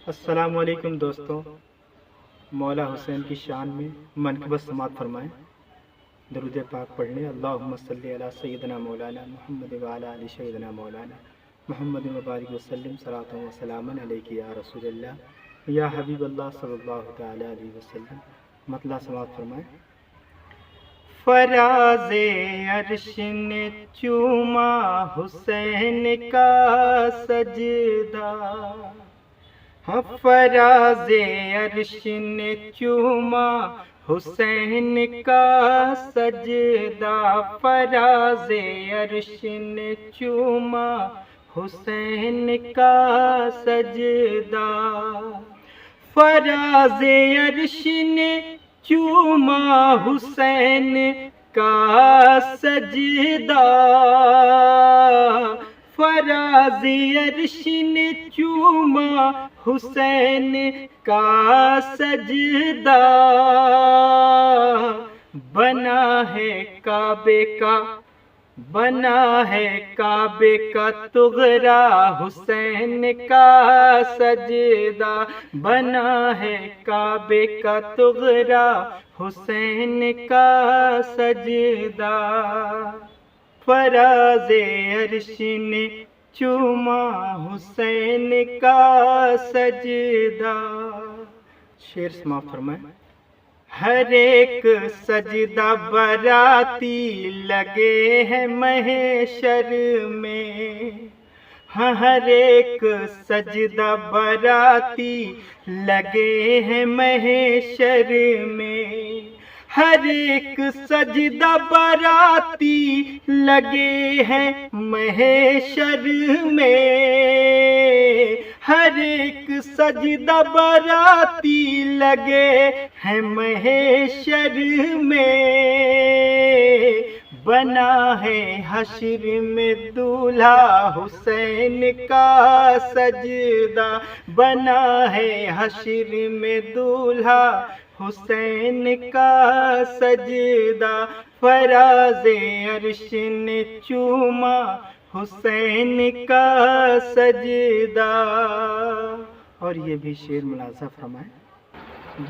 السلام علیکم دوستوں، مولا حسین کی شان میں منقبت سماعت فرمائیں۔ درود پاک پڑھ لیں۔ اللہم صلی علی سیدنا مولانا محمد وعلی آل سیدنا مولانا محمد مبارک وسلم صلاۃ و سلام علیک یا رسول اللہ یا حبیب اللہ صلی اللہ تعالی علیہ وسلم۔ مطلع سماعت فرمائیں۔ فراز عرش نے چوما حسین کا سجدہ، فراز عرش نے چوما حسین کا سجدہ، فراز عرش نے چوما حسین کا سجدہ، فراز عرش نے چوما حسین کا سجدہ، فراز عرش نے چوما حسین کا سجدہ، بنا ہے کعبے کا، بنا ہے کعبے کا طغرا حسین کا سجدہ، بنا ہے کعبے کا طغرا حسین کا سجدہ، فراز عرش نے چوما حسین کا سجدہ۔ شعر سماعت فرمائیں۔ ہر ایک سجدہ براتی لگے ہیں محشر میں، ہر ایک سجدہ براتی لگے ہیں محشر میں، ہر ایک سجدہ براتی لگے ہیں محشر میں، ہر ایک سجدہ براتی لگے ہیں محشر میں، بنا ہے حشر میں دولہا حسین کا سجدہ، بنا ہے حشر میں دولہا حسین کا سجدہ، فراز عرش نے چوما حسین کا سجدہ۔ اور یہ بھی شعر ملاحظہ فرمائیں۔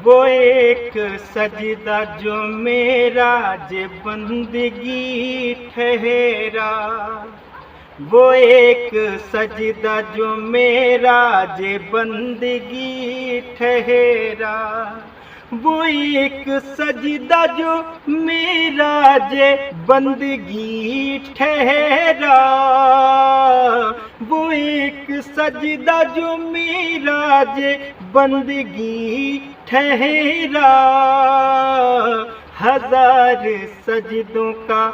وہ ایک سجدہ جو معراج بندگی ٹھہرا، وہ ایک سجدہ جو معراج بندگی ٹھہرا، وہ ایک سجدہ جو معراج بندگی ٹھہرا، وہ ایک سجدہ جو معراج بندگی ٹھہرا، ہزار سجدوں کا،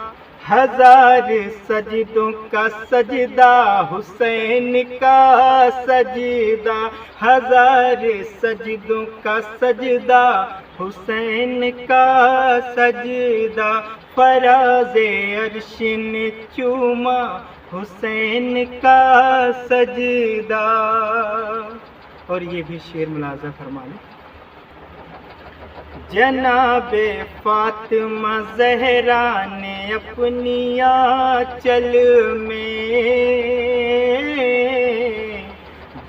ہزار سجدوں کا سجدہ حسین کا سجدہ، ہزار سجدوں کا سجدہ حسین کا سجدہ، فراز عرش نے چوما حسین کا سجدہ۔ اور یہ بھی شعر ملاحظہ فرما لیں۔ جناب فاطمہ زہرا نے اپنی آنچل میں،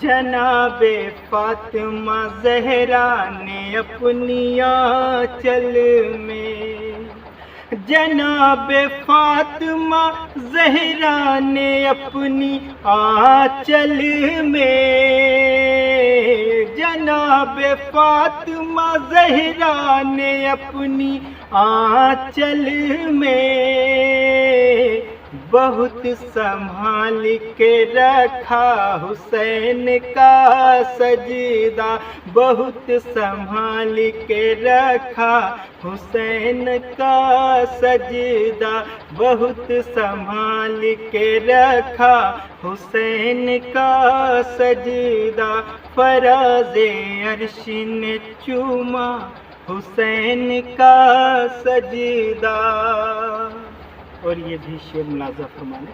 جناب فاطمہ زہرا نے اپنی آنچل میں، جناب فاطمہ زہرا نے اپنی آنچل میں، جناب فاطمہ زہرا نے اپنی آنچل میں، بہت سنبھال کے رکھا حسین کا سجدہ، بہت سنبھال کے رکھا حسین کا سجدہ، بہت سنبھال کے رکھا حسین کا سجدہ، فراز عرش نے چوما حسین کا سجدہ۔ اور یہ بھی شعر ملاحظہ فرمانے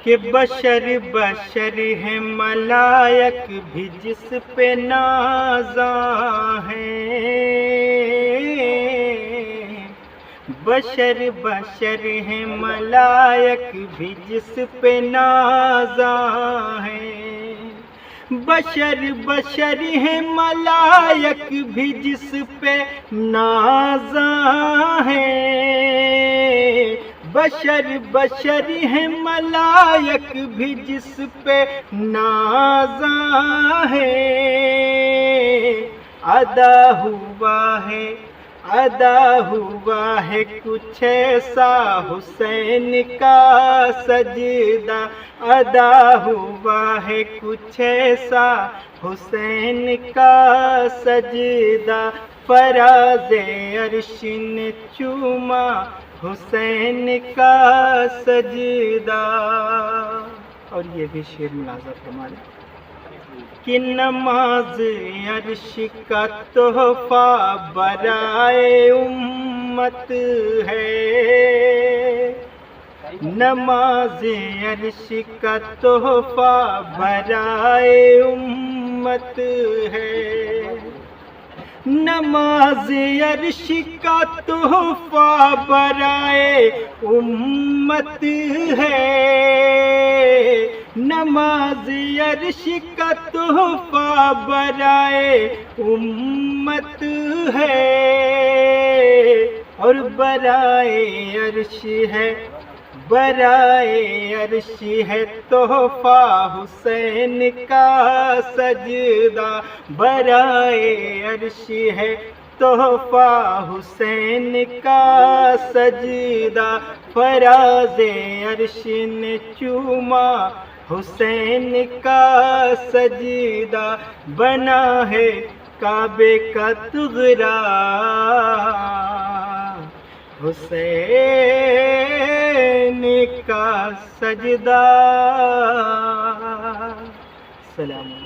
کہ بشر بشر ہے ملائک بھی جس پہ نازاں ہیں، بشر بشر ہیں ملائک بھی جس پہ نازاں ہیں، بشر بشر ہے ملائک بھی جس پہ نازاں ہے، بشر بشر ہے ملائک بھی جس پہ نازاں ہے، ادا ہوا ہے کچھ ایسا حسین کا سجدہ، ادا ہوا ہے کچھ ایسا حسین کا سجدہ، فراز عرش نے چوما حسین کا سجدہ۔ اور یہ بھی شعر ملاحظہ فرمائیں کہ نماز عرش کا تحفہ برائے امت ہے، نماز عرش کا تحفہ برائے امت ہے، نماز عرش کا تحفہ برائے امت ہے، نماز عرش کا تحفہ برائے امت ہے، اور برائے عرش ہے تحفہ حسین کا سجدہ، برائے عرش ہے تحفہ حسین کا سجدہ، فراز عرش نے چوما حسین کا سجدہ، بنا ہے کعبے کا تغرا حسین کا سجدہ۔ سلام۔